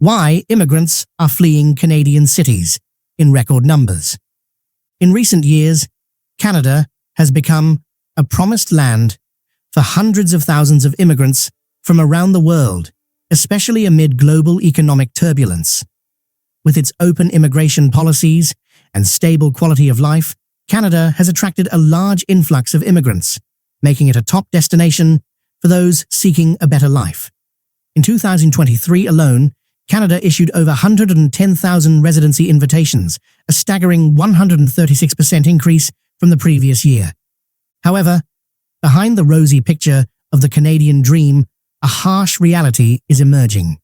why immigrants are fleeing Canadian cities in record numbers. In recent years, Canada has become a promised land for hundreds of thousands of immigrants from around the world, especially amid global economic turbulence. With its open immigration policies and stable quality of life, Canada has attracted a large influx of immigrants, making it a top destination for those seeking a better life. In 2023 alone, Canada issued over 110,000 residency invitations, a staggering 136% increase from the previous year. However, behind the rosy picture of the Canadian dream, a harsh reality is emerging.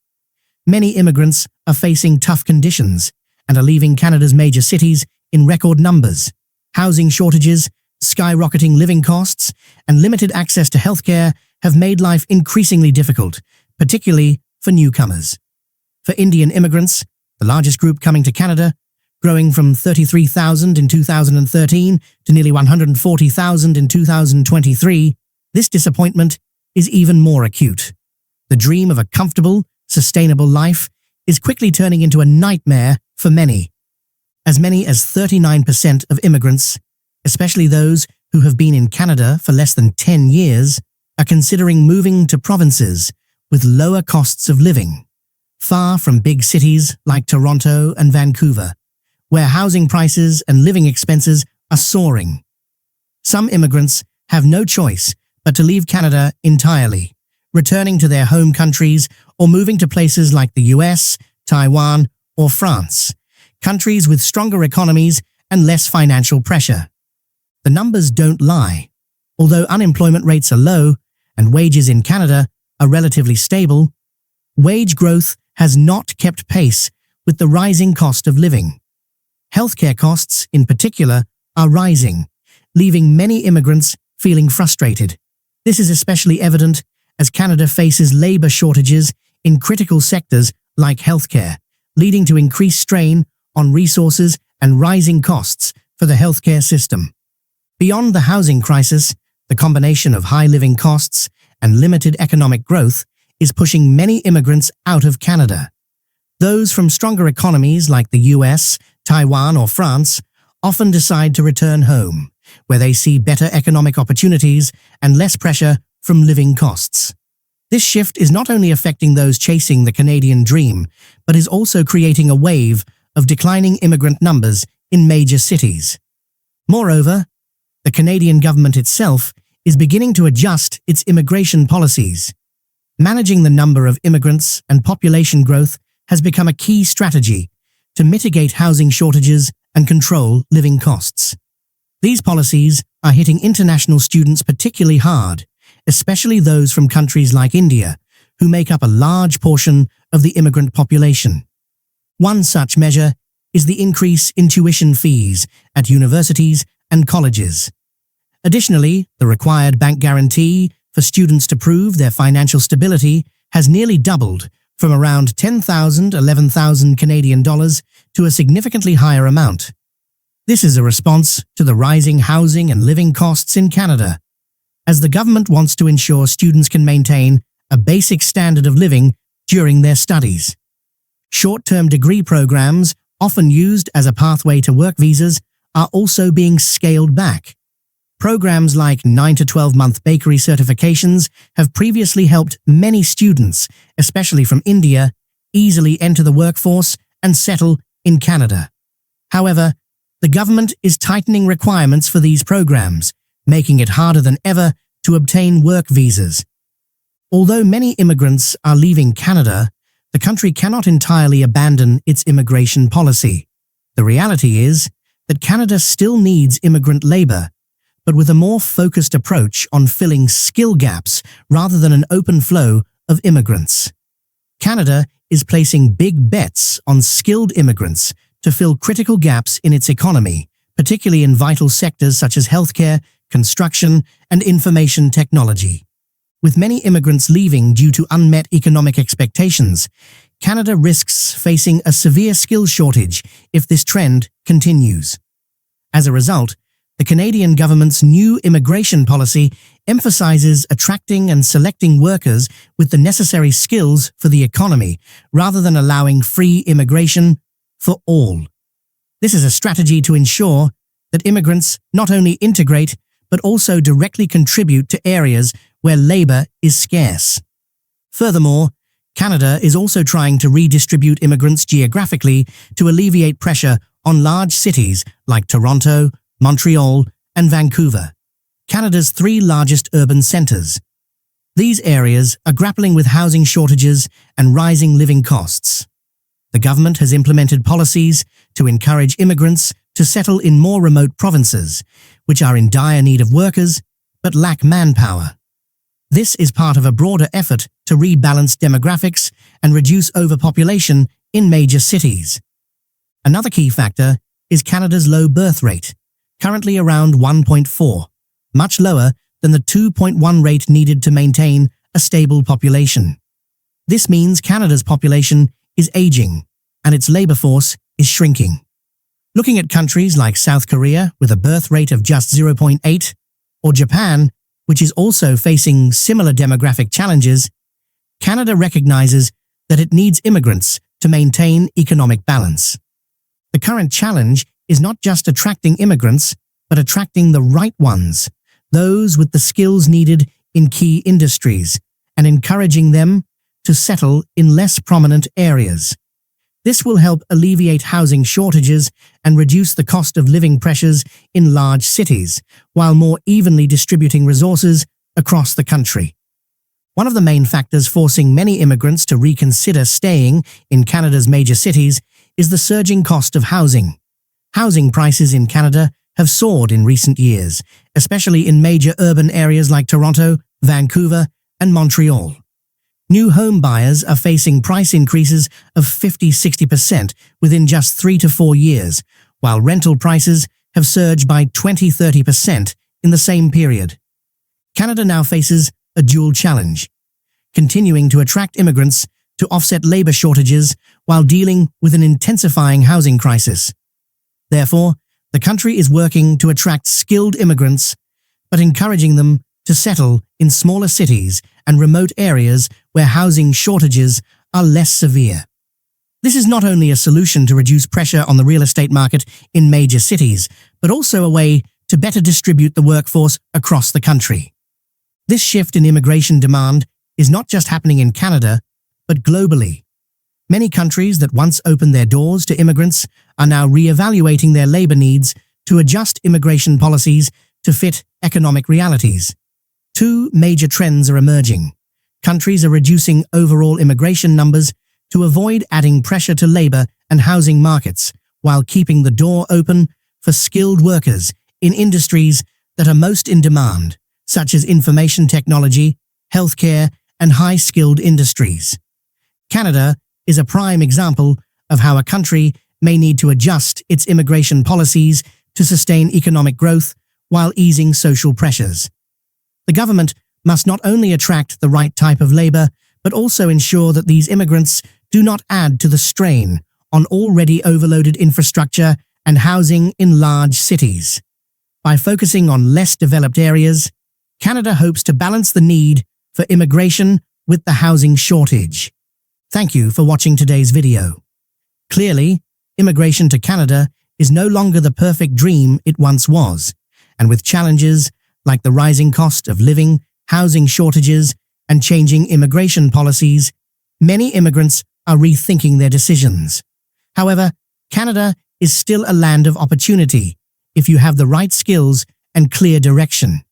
Many immigrants are facing tough conditions and are leaving Canada's major cities in record numbers. Housing shortages, skyrocketing living costs, and limited access to healthcare have made life increasingly difficult, particularly for newcomers. For Indian immigrants, the largest group coming to Canada, growing from 33,000 in 2013 to nearly 140,000 in 2023, this disappointment is even more acute. The dream of a comfortable, sustainable life is quickly turning into a nightmare for many. As many as 39% of immigrants, especially those who have been in Canada for less than 10 years, are considering moving to provinces with lower costs of living, far from big cities like Toronto and Vancouver, where housing prices and living expenses are soaring. Some immigrants have no choice but to leave Canada entirely, returning to their home countries or moving to places like the US, Taiwan, or France, countries with stronger economies and less financial pressure. The numbers don't lie. Although unemployment rates are low and wages in Canada are relatively stable, wage growth has not kept pace with the rising cost of living. Healthcare costs, in particular, are rising, leaving many immigrants feeling frustrated. This is especially evident as Canada faces labor shortages in critical sectors like healthcare, leading to increased strain on resources and rising costs for the healthcare system. Beyond the housing crisis, the combination of high living costs and limited economic growth is pushing many immigrants out of Canada. Those from stronger economies like the US, Taiwan, or France often decide to return home, where they see better economic opportunities and less pressure from living costs. This shift is not only affecting those chasing the Canadian dream, but is also creating a wave of declining immigrant numbers in major cities. Moreover, the Canadian government itself is beginning to adjust its immigration policies. Managing the number of immigrants and population growth has become a key strategy to mitigate housing shortages and control living costs. These policies are hitting international students particularly hard, especially those from countries like India, who make up a large portion of the immigrant population. One such measure is the increase in tuition fees at universities and colleges. Additionally, the required bank guarantee for students to prove their financial stability has nearly doubled from around 10,000 11,000 Canadian dollars to a significantly higher amount. This is a response to the rising housing and living costs in Canada, as the government wants to ensure students can maintain a basic standard of living during their studies. Short-term degree programs, often used as a pathway to work visas, are also being scaled back. Programs like 9 to 12-month bakery certifications have previously helped many students, especially from India, easily enter the workforce and settle in Canada. However, the government is tightening requirements for these programs, making it harder than ever to obtain work visas. Although many immigrants are leaving Canada, the country cannot entirely abandon its immigration policy. The reality is that Canada still needs immigrant labor, but with a more focused approach on filling skill gaps rather than an open flow of immigrants. Canada is placing big bets on skilled immigrants to fill critical gaps in its economy, particularly in vital sectors such as healthcare, construction, and information technology. With many immigrants leaving due to unmet economic expectations, Canada risks facing a severe skills shortage if this trend continues. As a result, The Canadian government's new immigration policy emphasizes attracting and selecting workers with the necessary skills for the economy, rather than allowing free immigration for all. This is a strategy to ensure that immigrants not only integrate, but also directly contribute to areas where labor is scarce. Furthermore, Canada is also trying to redistribute immigrants geographically to alleviate pressure on large cities like Toronto, Montreal, and Vancouver, Canada's three largest urban centres. These areas are grappling with housing shortages and rising living costs. The government has implemented policies to encourage immigrants to settle in more remote provinces, which are in dire need of workers but lack manpower. This is part of a broader effort to rebalance demographics and reduce overpopulation in major cities. Another key factor is Canada's low birth rate, currently around 1.4, much lower than the 2.1 rate needed to maintain a stable population. This means Canada's population is aging and its labor force is shrinking. Looking at countries like South Korea with a birth rate of just 0.8, or Japan, which is also facing similar demographic challenges, Canada recognizes that it needs immigrants to maintain economic balance. The current challenge is not just attracting immigrants, but attracting the right ones, those with the skills needed in key industries, and encouraging them to settle in less prominent areas. This will help alleviate housing shortages and reduce the cost of living pressures in large cities, while more evenly distributing resources across the country. One of the main factors forcing many immigrants to reconsider staying in Canada's major cities is the surging cost of housing. Housing prices in Canada have soared in recent years, especially in major urban areas like Toronto, Vancouver, and Montreal. New home buyers are facing price increases of 50–60% within just 3 to 4 years, while rental prices have surged by 20–30% in the same period. Canada now faces a dual challenge, continuing to attract immigrants to offset labor shortages while dealing with an intensifying housing crisis. Therefore, the country is working to attract skilled immigrants, but encouraging them to settle in smaller cities and remote areas where housing shortages are less severe. This is not only a solution to reduce pressure on the real estate market in major cities, but also a way to better distribute the workforce across the country. This shift in immigration demand is not just happening in Canada, but globally. Many countries that once opened their doors to immigrants are now re-evaluating their labor needs to adjust immigration policies to fit economic realities. Two major trends are emerging. Countries are reducing overall immigration numbers to avoid adding pressure to labor and housing markets, while keeping the door open for skilled workers in industries that are most in demand, such as information technology, healthcare, and high-skilled industries. Canada is a prime example of how a country may need to adjust its immigration policies to sustain economic growth while easing social pressures. The government must not only attract the right type of labor, but also ensure that these immigrants do not add to the strain on already overloaded infrastructure and housing in large cities. By focusing on less developed areas, Canada hopes to balance the need for immigration with the housing shortage. Thank you for watching today's video. Clearly, immigration to Canada is no longer the perfect dream it once was, and with challenges like the rising cost of living, housing shortages, and changing immigration policies, many immigrants are rethinking their decisions. However, Canada is still a land of opportunity if you have the right skills and clear direction.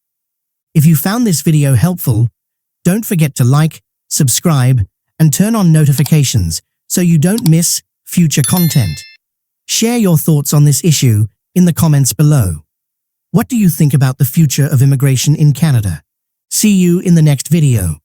If you found this video helpful, don't forget to like, subscribe, and turn on notifications so you don't miss future content. Share your thoughts on this issue in the comments below. What do you think about the future of immigration in Canada? See you in the next video.